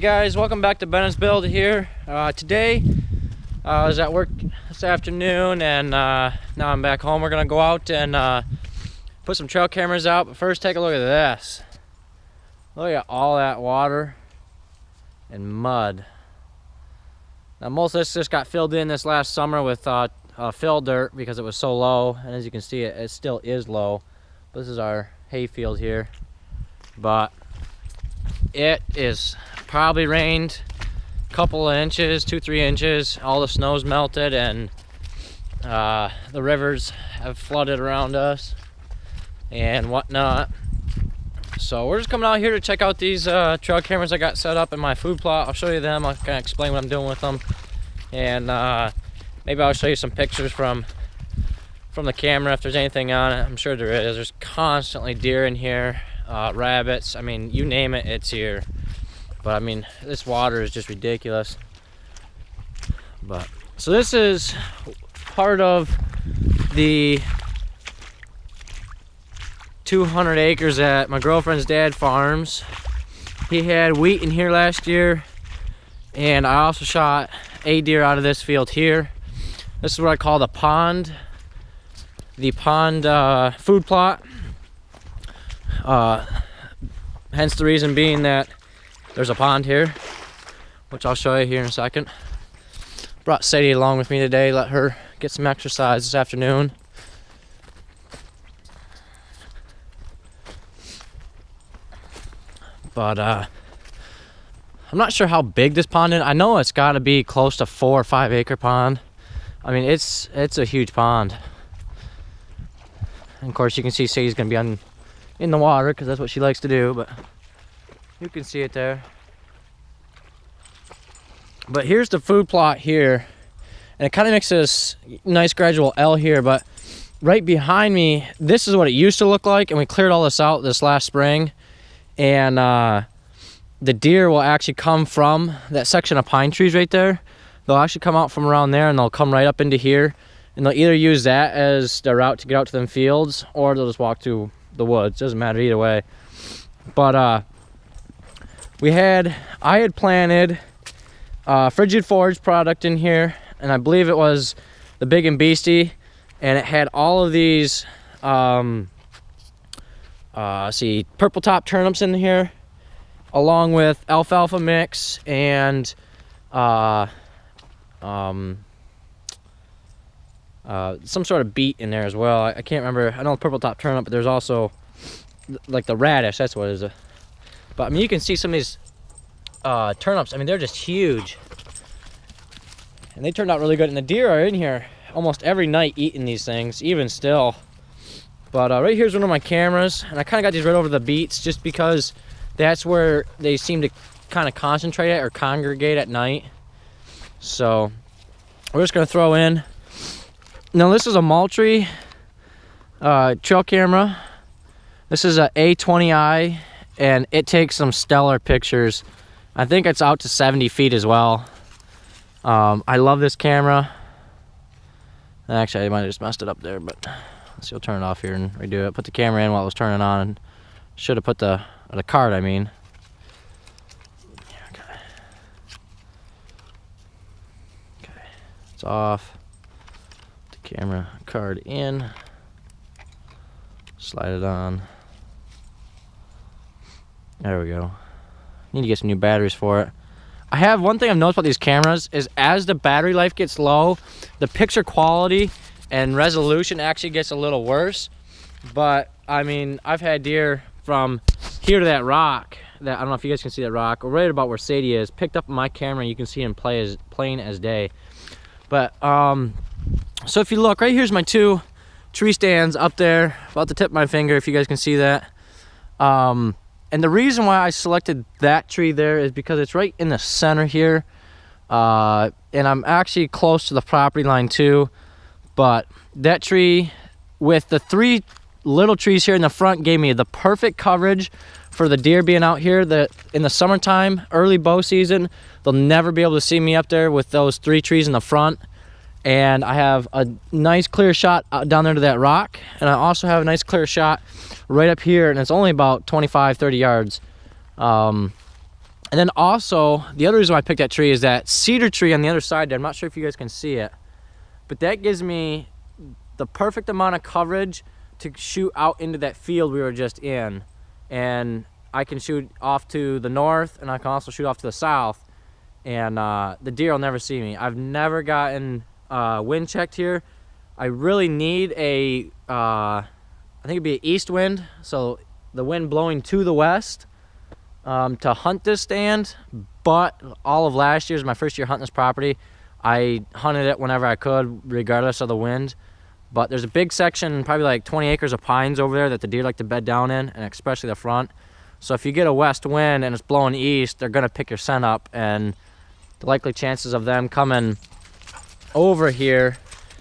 guys, welcome back to Bennett's Build here. Today I was at work this afternoon and now I'm back home. We're gonna go out and put some trail cameras out, but first take a look at this. Look at all that water and mud. Now most of this just got filled in this last summer with fill dirt because it was so low, and as you can see it still is low. This is our hay field here, but it is probably rained a couple of inches, 2-3 inches. All the snow's melted and the rivers have flooded around us and whatnot. So we're just coming out here to check out these trail cameras I got set up in my food plot. I'll show you them. I'll kind of explain what I'm doing with them, and maybe I'll show you some pictures from the camera if there's anything on it. I'm sure there is. There's constantly deer in here, rabbits. I mean, you name it, it's here. But I mean, this water is just ridiculous. But so this is part of the 200 acres that my girlfriend's dad farms. He had wheat in here last year, and I also shot a deer out of this field here. This is what I call the pond food plot. Hence the reason being that there's a pond here, which I'll show you here in a second. Brought Sadie along with me today, let her get some exercise this afternoon. But I'm not sure how big this pond is. I know it's got to be close to 4 or 5 acre pond. I mean, it's a huge pond. And of course, you can see Sadie's gonna be in the water because that's what she likes to do. But you can see it there. But here's the food plot here, and it kind of makes this nice gradual L here. But right behind me, this is what it used to look like, and we cleared all this out this last spring. And the deer will actually come from that section of pine trees right there. They'll actually come out from around there, and they'll come right up into here, and they'll either use that as their route to get out to them fields, or they'll just walk through the woods. Doesn't matter either way. But I had planted frigid forage product in here, and I believe it was the Big and Beastie, and it had all of these purple top turnips in here, along with alfalfa mix and some sort of beet in there as well. I can't remember. I know purple top turnip, but there's also like the radish. That's what it is. But I mean, you can see some of these turnips. I mean, they're just huge, and they turned out really good. And the deer are in here almost every night eating these things, even still. But right here's one of my cameras, and I kind of got these right over the beets just because that's where they seem to kind of concentrate at or congregate at night. So we're just gonna throw in. Now this is a Moultrie trail camera. This is a A20i, and it takes some stellar pictures. I think it's out to 70 feet as well. I love this camera. Actually, I might have just messed it up there, but let's see, I'll turn it off here and redo it. Put the camera in while it was turning on, and should have put the card, I mean. Okay, it's off. Put the camera card in. Slide it on. There we go. Need to get some new batteries for it. I have one thing I've noticed about these cameras is as the battery life gets low, the picture quality and resolution actually gets a little worse. But I mean, I've had deer from here to that rock, that I don't know if you guys can see that rock, or right about where Sadie is, picked up my camera. You can see him plain as day. But so if you look, right here's my 2 tree stands up there, about the tip of my finger, if you guys can see that. And the reason why I selected that tree there is because it's right in the center here. And I'm actually close to the property line too. But that tree with the 3 little trees here in the front gave me the perfect coverage for the deer being out here. That in the summertime, early bow season, they'll never be able to see me up there with those 3 trees in the front. And I have a nice clear shot down there to that rock, and I also have a nice clear shot right up here, and it's only about 25-30 yards. And And then also, the other reason why I picked that tree is that cedar tree on the other side there. I'm not sure if you guys can see it, but that gives me the perfect amount of coverage to shoot out into that field we were just in. And I can shoot off to the north, and I can also shoot off to the south, and the deer will never see me. I've never gotten wind checked here. I really need a, I think it'd be an east wind, so the wind blowing to the west, to hunt this stand. But all of last year is my first year hunting this property. I hunted it whenever I could, regardless of the wind. But there's a big section, probably like 20 acres of pines over there that the deer like to bed down in, and especially the front. So if you get a west wind and it's blowing east, they're gonna pick your scent up, and the likely chances of them coming over here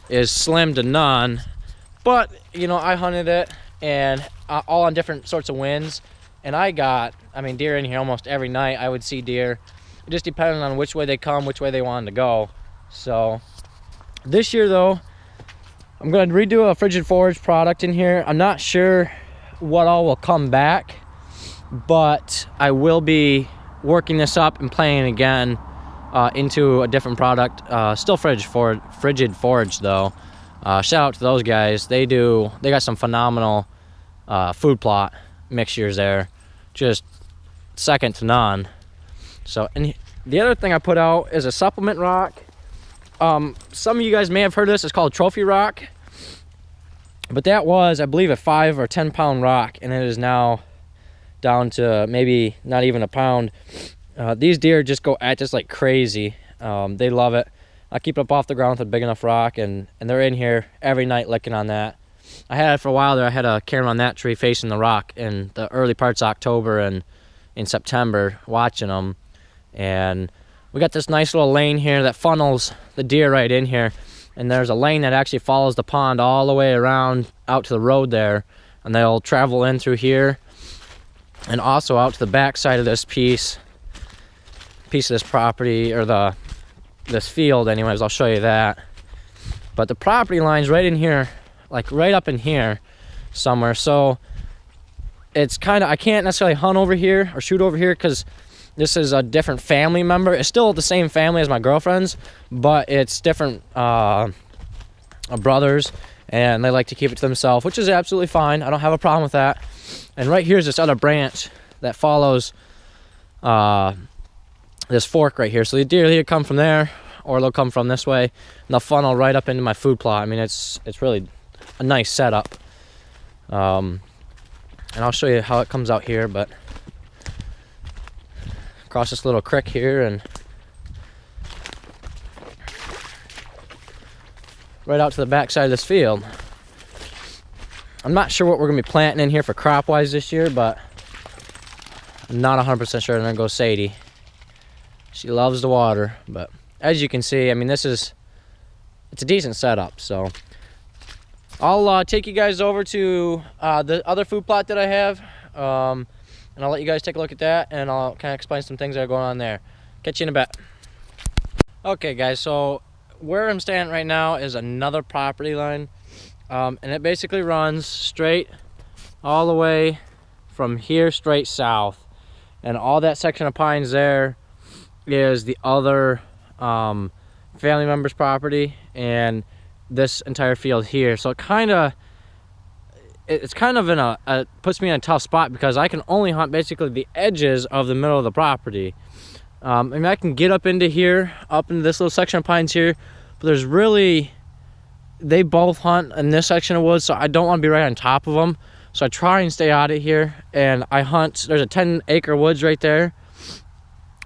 is slim to none. But you know, I hunted it, and all on different sorts of winds, and I mean, deer in here almost every night. I would see deer. It just depends on which way they come, which way they wanted to go. So this year though, I'm going to redo a frigid forage product in here. I'm not sure what all will come back, but I will be working this up and playing again into a different product. Still frigid forage though. Shout out to those guys. They got some phenomenal food plot mixtures there, just second to none. So, and the other thing I put out is a supplement rock. Some of you guys may have heard of this. It's called Trophy Rock, but that was, I believe, a 5 or 10 pound rock, and it is now down to maybe not even a pound. These deer just go at this like crazy. They love it. I keep it up off the ground with a big enough rock, and they're in here every night licking on that. I had it for a while there. I had a camera on that tree facing the rock in the early parts of October and in September, watching them. And we got this nice little lane here that funnels the deer right in here, and there's a lane that actually follows the pond all the way around out to the road there, and they'll travel in through here and also out to the back side of this piece of this property, or this field anyways. I'll show you that. But the property line's right in here, like right up in here somewhere. So it's kind of, I can't necessarily hunt over here or shoot over here because this is a different family member. It's still the same family as my girlfriend's, but it's different brothers, and they like to keep it to themselves, which is absolutely fine. I don't have a problem with that. And right here's this other branch that follows this fork right here. So the deer either come from there, or they'll come from this way, and they'll funnel right up into my food plot. I mean, it's really a nice setup. And I'll show you how it comes out here, but across this little creek here and right out to the back side of this field. I'm not sure what we're gonna be planting in here for crop wise this year, but I'm not 100% sure. And there goes Sadie. She loves the water, but as you can see, I mean, it's a decent setup. So I'll take you guys over to the other food plot that I have, and I'll let you guys take a look at that, and I'll kind of explain some things that are going on there. Catch you in a bit. Okay guys, so where I'm standing right now is another property line, and it basically runs straight all the way from here straight south, and all that section of pines there is the other family member's property, and this entire field here. So it's kind of in a puts me in a tough spot because I can only hunt basically the edges of the middle of the property. I mean, I can get up into here, up into this little section of pines here, but there's really, they both hunt in this section of woods, so I don't want to be right on top of them. So I try and stay out of here, and I hunt, there's a 10-acre woods right there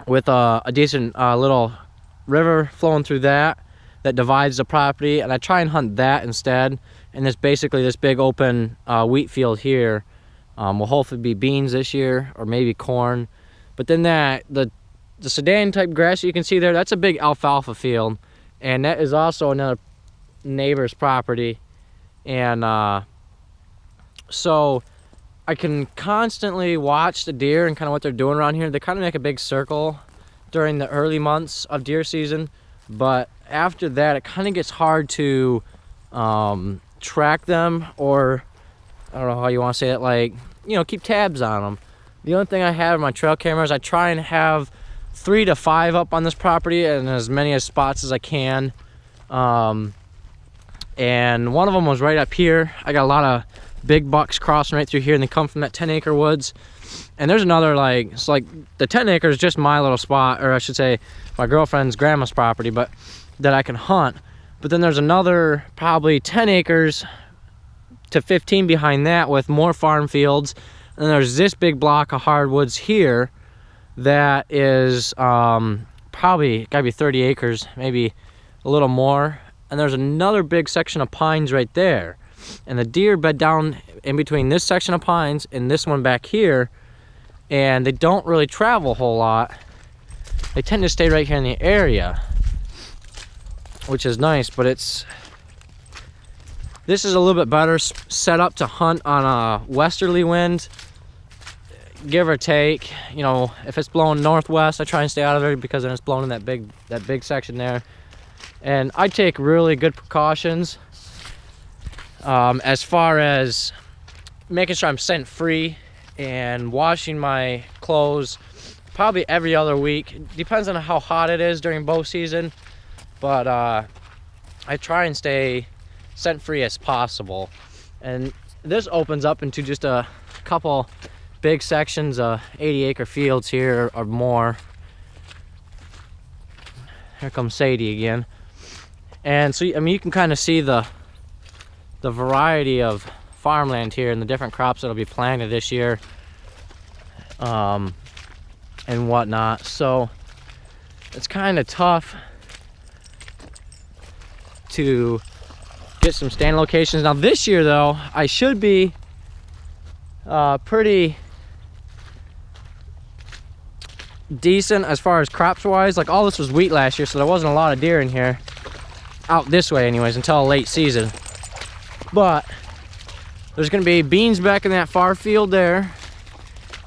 with a decent little river flowing through that divides the property, and I try and hunt that instead. And it's basically this big open wheat field here. Will hopefully be beans this year, or maybe corn. But then the sedan type grass you can see there, that's a big alfalfa field, and that is also another neighbor's property. And so I can constantly watch the deer and kind of what they're doing around here. They kind of make a big circle during the early months of deer season, but after that it kind of gets hard to track them, or I don't know how you want to say it, like, you know, keep tabs on them. The only thing I have in my trail cameras, I try and have 3 to 5 up on this property, and as many as spots as I can. And one of them was right up here. I got a lot of big bucks crossing right through here, and they come from that 10-acre woods. And there's another, like, it's like the 10 acres is just my little spot, or I should say my girlfriend's grandma's property, but that I can hunt. But then there's another probably 10 acres to 15 behind that with more farm fields. And then there's this big block of hardwoods here that is probably gotta be 30 acres, maybe a little more. And there's another big section of pines right there. And the deer bed down in between this section of pines and this one back here, and they don't really travel a whole lot. They tend to stay right here in the area, which is nice, but this is a little bit better set up to hunt on a westerly wind, give or take. You know, if it's blowing northwest, I try and stay out of it because then it's blowing in that big section there. And I take really good precautions as far as making sure I'm scent free and washing my clothes probably every other week. Depends on how hot it is during bow season, but I try and stay scent free as possible. And this opens up into just a couple big sections of 80-acre fields here or more. Here comes Sadie again. And so, I mean, you can kind of see the variety of farmland here and the different crops that'll be planted this year, and whatnot. So it's kind of tough to get some stand locations. Now this year though, I should be pretty decent as far as crops wise. Like, all this was wheat last year, so there wasn't a lot of deer in here out this way anyways until late season. But there's gonna be beans back in that far field there.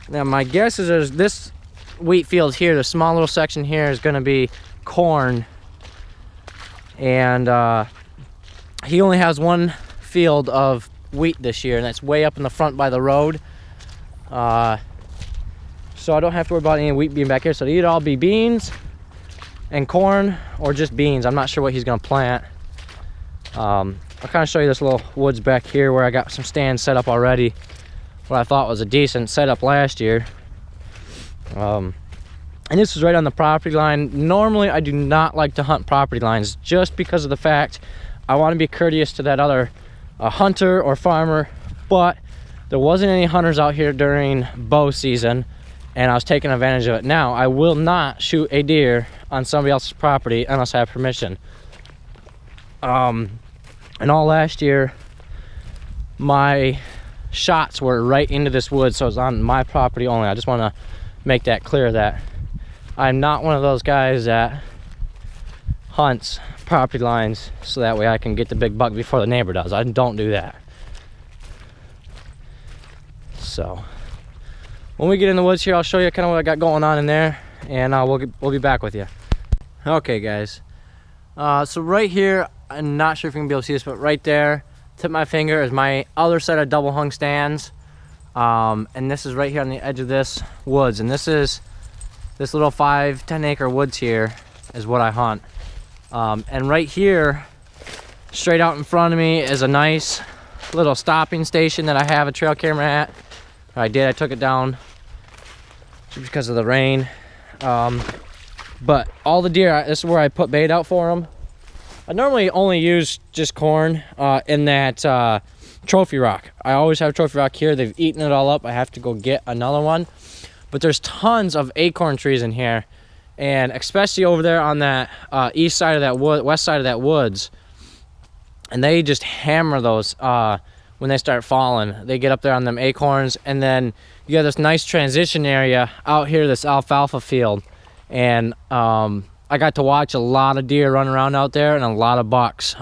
Now my guess is there's this wheat field here, the small little section here is gonna be corn. And he only has one field of wheat this year, and that's way up in the front by the road. So I don't have to worry about any wheat being back here. So it'll either all be beans and corn or just beans. I'm not sure what he's gonna plant. I'll kind of show you this little woods back here where I got some stands set up already. What I thought was a decent setup last year. And this is right on the property line. Normally I do not like to hunt property lines just because of the fact I want to be courteous to that other hunter or farmer, but there wasn't any hunters out here during bow season and I was taking advantage of it. Now I will not shoot a deer on somebody else's property unless I have permission. And all last year my shots were right into this wood, so it's on my property only. I just want to make that clear that I'm not one of those guys that hunts property lines so that way I can get the big buck before the neighbor does. I don't do that. So when we get in the woods here, I'll show you kind of what I got going on in there, and we'll be back with you. Okay guys, so right here, I'm not sure if you can be able to see this, but right there, tip of my finger, is my other set of double hung stands. And this is right here on the edge of this woods, and this little 5-10 acre woods here is what I hunt. And right here, straight out in front of me, is a nice little stopping station that I have a trail camera at. I took it down just because of the rain. But all the deer, this is where I put bait out for them. I normally only use just corn in that trophy rock. I always have trophy rock here. They've eaten it all up. I have to go get another one. But there's tons of acorn trees in here, and especially over there on that east side of that wood, west side of that woods. And they just hammer those when they start falling. They get up there on them acorns, and then you got this nice transition area out here, this alfalfa field. And I got to watch a lot of deer run around out there, and a lot of bucks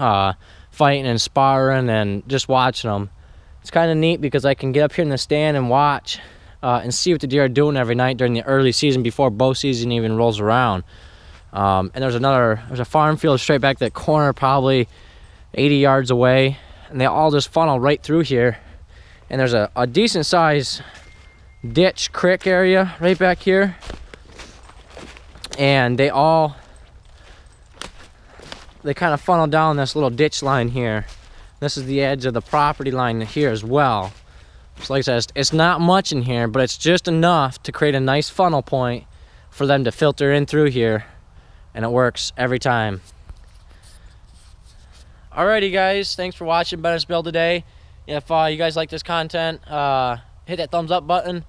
fighting and sparring and just watching them. It's kind of neat because I can get up here in the stand and watch and see what the deer are doing every night during the early season before bow season even rolls around. And there's a farm field straight back that corner, probably 80 yards away, and they all just funnel right through here. And there's a decent sized ditch creek area right back here. and they kind of funnel down this little ditch line here. This is the edge of the property line here as well. So like I said, it's not much in here, but it's just enough to create a nice funnel point for them to filter in through here, and it works every time. Alrighty guys, thanks for watching Bennett's Build today. If you guys like this content, hit that thumbs up button,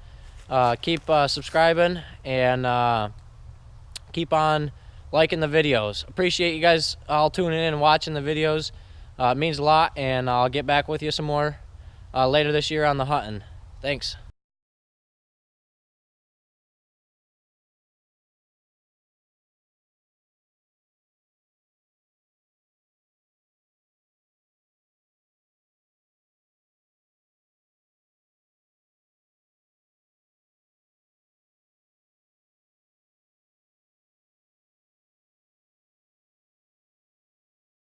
keep subscribing, and keep on liking the videos. Appreciate you guys all tuning in and watching the videos. It means a lot, and I'll get back with you some more later this year on the hunting. Thanks.